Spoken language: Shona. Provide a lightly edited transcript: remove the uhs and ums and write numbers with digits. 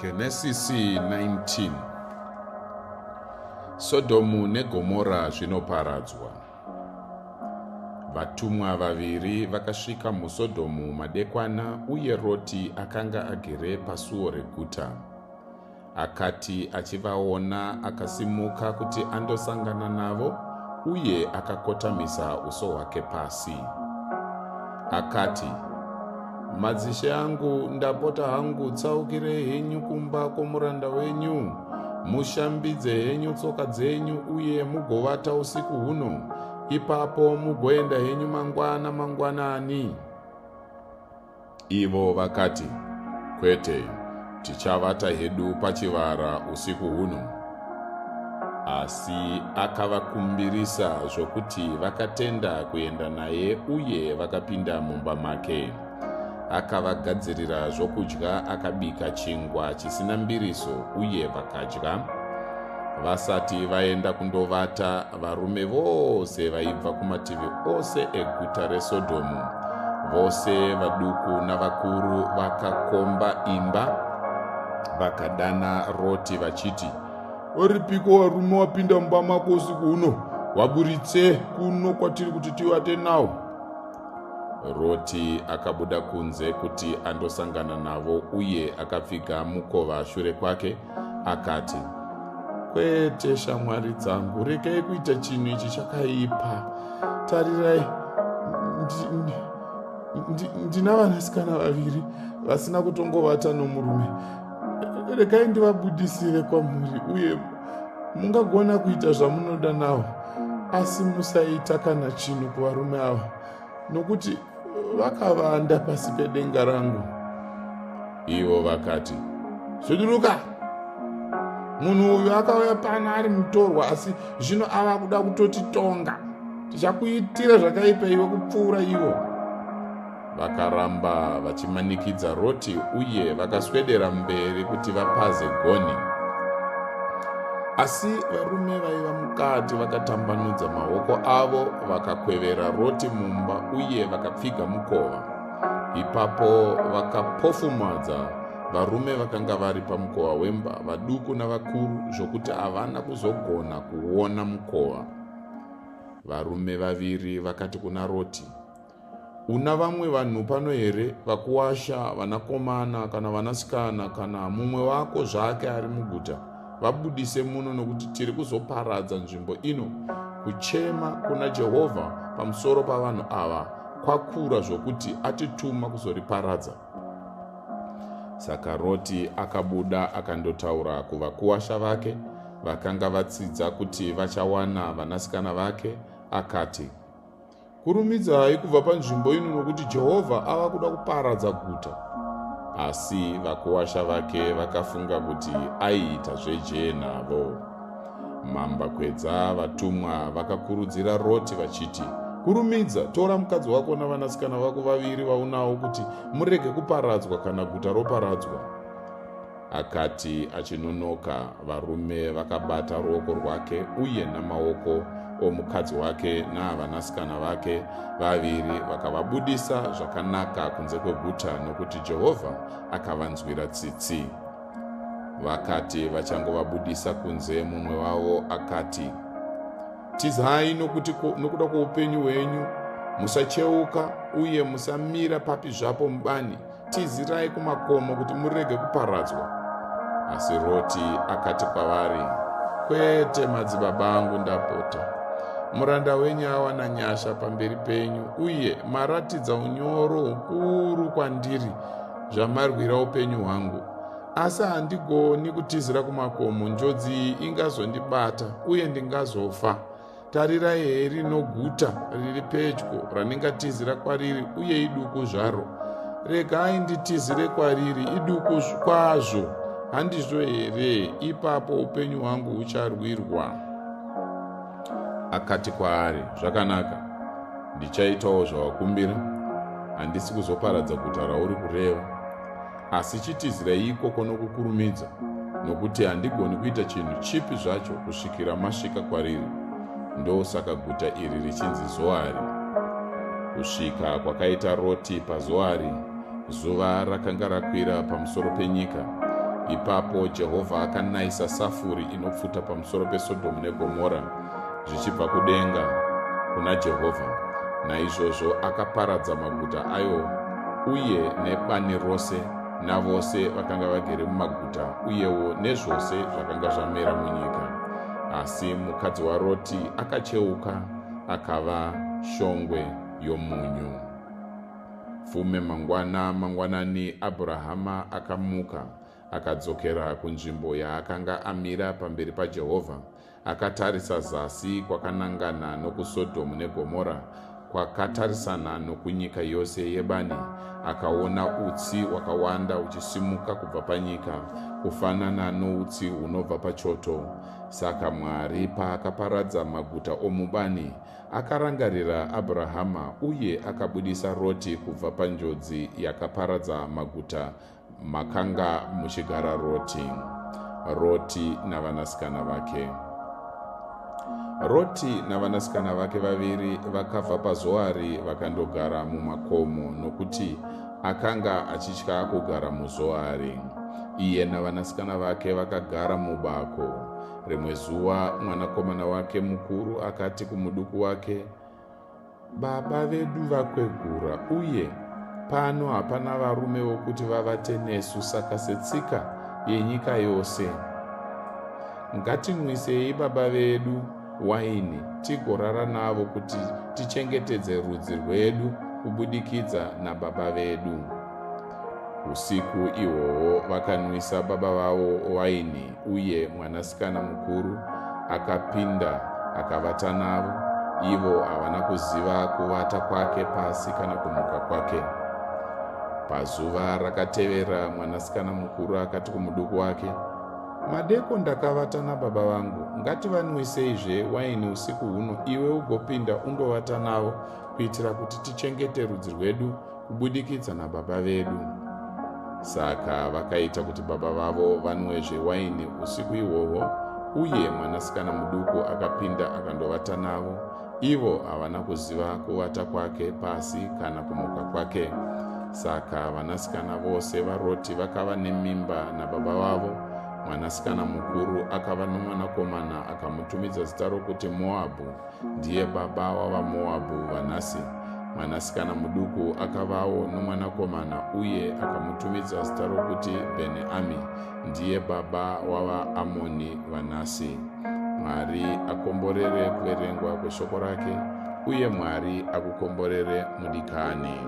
Genesisi 19. Sodhomu neGomora zvinoparadzwa. Vatumwa vaviri vakasvika muSodhomu madekwana, uye Roti akanga agere pasuo reguta. Akati achivaona, akasimuka kuti andosangana navo, uye akakotamisa uso hwake pasi. Akati, "Madzishe angu, ndapota hangu tsaukirei henyu kumba kwomuranda wenyu, mushambidze henyu tsoka dzenyu, uye mugovata usiku huno, ipapo mugoenda henyu mangwanani." Ivo vakati, "Kwete, tichavata hedu pachivara usiku huno." Asi akavakumbirisa zvokuti vakatenda kuenda naye, uye vakapinda mumba make. Akavagadzirira zvokudya, akabika chingwa chisina mbiriso, uye vakadya. Vasati vaenda kundovata, varume vose vaibva kumativi ose eguta reSodhomu, vose vaduku navakuru, vakakomba imba, vakadana Roti vachiti, "Uripiko varume wapinda mumba mako usiku huno? Waburitse kuno kwatiri kuti tivate nawo." Roti akabuda kunze kuti andosangana navo, uye akapfiga mukova shure kwake. Akati, "Kwete, shamwari dzangu, regai kuita chinhu ichi chakaipa. Tarirai, ndina vanasikana vaviri vasina kutongovata nomurume. Regai ndivabudisire kwamuri, uye mungagona kuita zvamunoda navo, asi musaita kana chinhu kuvarume ava, nokuti vakavanda pasi pedenga rangu." Ivo vakati, "Suduruka! Munhu uyu akauya pano ari mutorwa, asi zvino ava kuda kutotitonga. Tichakuitira zvakaipa iwe kupfuura ivo." Vakaramba vachimanikidza Roti, uye vakaswedera mberi kuti vapaze gonhi. Asi varume vaiva mukati vakatambanudza maoko avo, vakakwevera Roti mumba, uye vakapfiga mukova. Ipapo vakapofumadza varume vakanga vari pamukova wemba, vaduku navakuru, zvokuti havana kuzogona kuona mukova. Varume vaviri vakati kuna Roti, "Una vamwe vanhu pano here, vakuwasha, vanakomana kana vanasikana, kana mumwe wako zvake ari muguta? Vabudise muno, nokuti tiri kuzoparadza nzvimbo ino. Kuchema kuna Jehovha pamusoro pavanhu ava kwakura zvokuti atituma kuzoriparadza." Saka Roti akabuda akandotaura kuvakuwasha vake, vakanga vatsidza kuti vachawana vanasikana vake. Akati, "Kurumidzai kubva panzvimbo ino, nokuti Jehovha ava kuda kuparadza guta." Asi vakuwasha vake vakafunga kuti aiita zveje navo. Mambakwedza vatumwa vakakurudzira Roti vachiti, "Kurumidza, tora mukadzi wako navanasikana vako vaviri vaunawo, kuti murege kuparadzwa kana guta roparadzwa." Akati achinonoka, varume vakabata ruoko rwake, uye namaoko omukadzi wake navanasikana vake vaviri vakavabudisa zvakanaka kunze kweguta, nokuti Jehovha akavanzwira tsitsi. Vakati vachangovabudisa kunze, mumwe wavo akati, "Tizai nokuda kwoupenyu hwenyu, musacheuka uye musamira papi zvapo mubani. Tizirai kumakomo kuti murege kuparadzwa." Asi Roti akati kwavari, "Kwete, madzibaba angu, ndapota. Muranda wenyu awana nyasha pamberi penyu, uye maratidza unyoro hukuru kwandiri zvamarwira upenyu hwangu. Asi handigoni kutizira kumakomo, njodzi iyi ingazondibata, uye ndingazofa. Tarirai heri noguta riri pedyo randingatizira kwariri, uye iduku zvaro. Regai nditizire kwariri, iduku kwazvo. Handizvo here? Ipapo upenyu hwangu hucharwirwa." Akati kwaari, "Zvakanaka, ndichaitawo zvawakumbira. Handisi kuzoparadza guta rauri kureva, asi chitizirai ikoko nokukurumidza, nokuti handigoni kuita chinhu chipi zvacho kusvikira masvika kwariri." Ndosaka guta iri richinzi Zoari. Kusvika kwakaita Roti paZoari, zuva rakanga rakwira pamusoro penyika. Ipapo Jehovha akanayisa safuri inopfuta pamusoro peSodhomu neGomora zvichibva kudenga kuna Jehovha. Naizvozvo akaparadza maguta ayo uye nebani rose navose vakanga vagere mumaguta uyewo nezvose zvakanga zvamera munyika. Asi mukadzi waRoti akacheuka akava shongwe yomunyu. Fume mangwanani Abhurahama akamuka akadzokera kunzvimbo yaakanga amira pamberi paJehovha. Akatarisa zasi kwakanangana nokuSodhomu neGomora, kwakatarisana nokunyika yose yebani. Akaona utsi hwakawanda uchisimuka kubva panyika, kufanana noutsi hunobva pachoto. Saka Mwari paakaparadza maguta omubani, akarangarira Abhurahama uye akabudisa Roti kubva panjodzi yakaparadza maguta makanga muchigara Roti. Roti navanasikana vake. Roti navanasikana vake vaviri vakabva paZoari vakandogara mumakomo, nokuti akanga achitya kugara muZoari. Iye navanasikana vake vakagara mubako. Rimwe zuva mwanakomana wake mukuru akati kumuduku wake, "Baba vedu vakwegura, uye pano hapana varume vokuti vavate nesu, saka setsika yenyika yose, ngatinwisei baba vedu waini tigorara navo kuti tichengetedze rudzi rwedu kubudikidza nababa vedu." Usiku ihwohwo vakanwisa baba vavo waini, uye mwanasikana mukuru akapinda akavata navo. Ivo havana kuziva kuvata kwake pasi kana kumuka kwake. Pazuva rakatevera mwanasikana mukuru akati kumuduku wake, "Madeko ndakavata nababa vangu, ngativanwiseizve waini usiku huno, iwe ugopinda undovata navo, kuitira kuti tichengete rudzi rwedu kubudikidza nababa vedu." Saka vakaita kuti baba vavo vanwezve waini usiku ihwohwo, uye mwanasikana muduku akapinda akandovata navo. Ivo havana kuziva kuvata kwake pasi kana kumuka kwake. Saka vanasikana vose vaRoti vakava nemimba nababa vavo. Mwanasikana mukuru akava nomwanakomana akamutumidza zita rokuti Moabhu, ndiye baba wavaMoabhu vanhasi. Mwanasikana muduku akavawo nomwanakomana uye akamutumidza zita rokuti Bheni-Ami, ndiye baba wavaAmoni vanhasi. Mwari akomborere kuverengwa kweshoko rake, uye Mwari akukomborere mudikani.